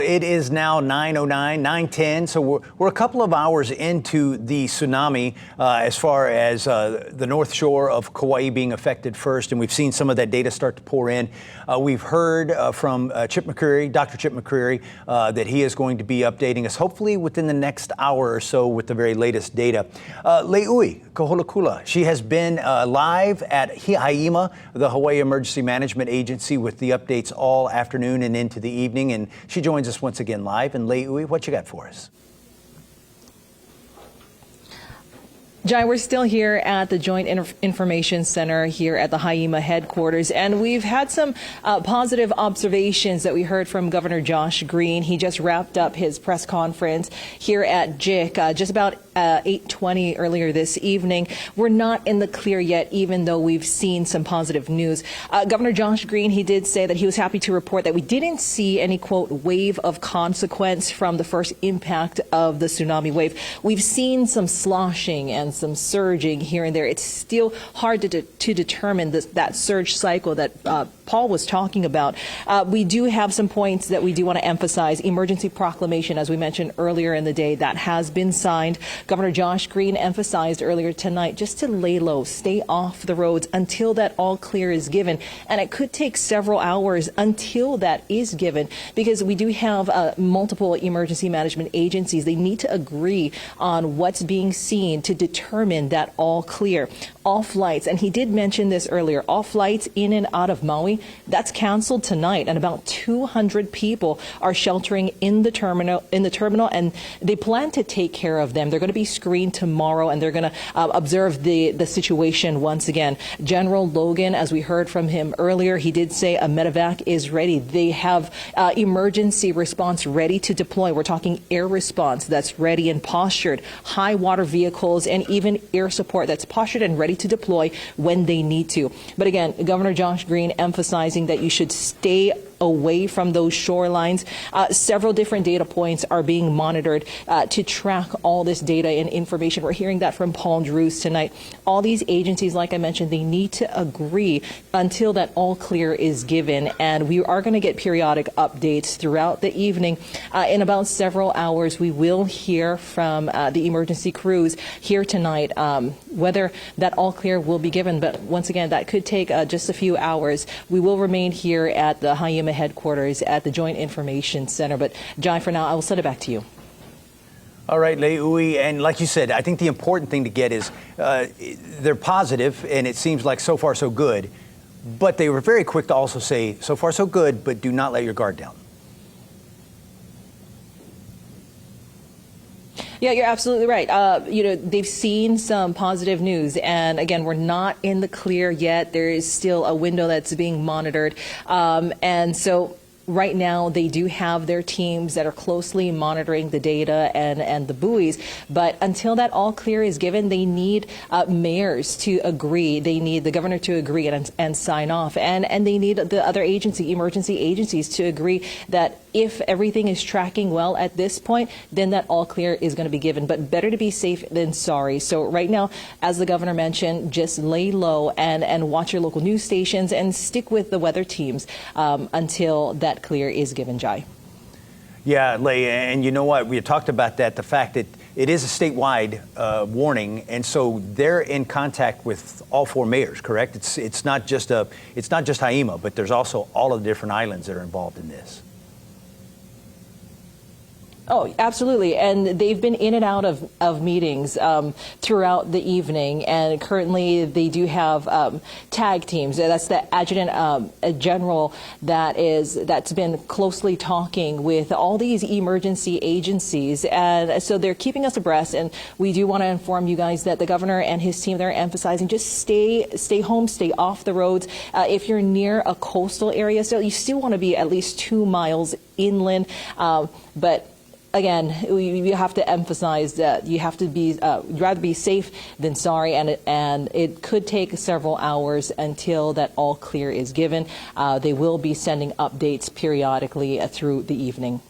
It is now 9:09, 9:10, so we're a couple of hours into the tsunami as far as the north shore of Kauai being affected first, and we've seen some of that data start to pour in. We've heard from Chip McCreary, Dr. Chip McCreary, that he is going to be updating us hopefully within the next hour or so with the very latest data. Le'ui Koholakula, she has been live at Haima, the Hawaii Emergency Management Agency, with the updates all afternoon and into the evening, and she joins us once again live. And Le'ui, what you got for us? Jai, we're still here at the Joint Information Center here at the Haima headquarters, and we've had some positive observations that we heard from Governor Josh Green. He just wrapped up his press conference here at JIC just about 8:20 earlier this evening. We're not in the clear yet, even though we've seen some positive news. Governor Josh Green, he did say that he was happy to report that we didn't see any, quote, wave of consequence from the first impact of the tsunami wave. We've seen some sloshing and some surging here and there. It's still hard to determine that surge cycle that Paul was talking about. We do have some points that we do want to emphasize. Emergency proclamation, as we mentioned earlier in the day, that has been signed. Governor Josh Green emphasized earlier tonight just to lay low, stay off the roads until that all clear is given. And it could take several hours until that is given, because we do have multiple emergency management agencies. They need to agree on what's being seen to determine that all clear. All flights, and he did mention this earlier, all flights in and out of Maui, that's canceled tonight, and about 200 people are sheltering in the terminal, and they plan to take care of them. They're going to be screened tomorrow, and they're going to observe the situation once again. General Logan, as we heard from him earlier, he did say a medevac is ready. They have emergency response ready to deploy. We're talking air response that's ready and postured, high water vehicles, and even air support that's postured and ready to deploy when they need to. But again, Governor Josh Green emphasizing that you should stay away from those shorelines. Several different data points are being monitored to track all this data and information. We're hearing that from Paul Drews tonight. All these agencies, like I mentioned, they need to agree until that all clear is given. And we are going to get periodic updates throughout the evening. In about several hours, we will hear from the emergency crews here tonight whether that all clear will be given. But once again, that could take just a few hours. We will remain here at the Haima headquarters at the Joint Information Center. But Jai, for now, I will send it back to you. All right, Le'ui, and like you said, I think the important thing to get is they're positive, and it seems like so far so good, but they were very quick to also say so far so good, but do not let your guard down. Yeah, you're absolutely right. They've seen some positive news, and again, we're not in the clear yet. There is still a window that's being monitored, and so right now they do have their teams that are closely monitoring the data and the buoys. But until that all clear is given, they need mayors to agree. They need the governor to agree and sign off, and they need the other emergency agencies to agree that if everything is tracking well at this point, then that all clear is going to be given. But better to be safe than sorry. So right now, as the governor mentioned, just lay low and watch your local news stations and stick with the weather teams until that clear is given, Jai. Yeah, Leigh, and you know what? We had talked about that, the fact that it is a statewide warning, and so they're in contact with all four mayors, correct? It's not just Haima, but there's also all of the different islands that are involved in this. Oh, absolutely. And they've been in and out of meetings throughout the evening. And currently they do have tag teams. That's the adjutant general that's been closely talking with all these emergency agencies. And so they're keeping us abreast. And we do want to inform you guys that the governor and his team, they're emphasizing just stay home, stay off the roads. If you're near a coastal area, so you still want to be at least 2 miles inland. But again, you have to emphasize that you have to be you'd rather be safe than sorry, and it could take several hours until that all clear is given. They will be sending updates periodically through the evening.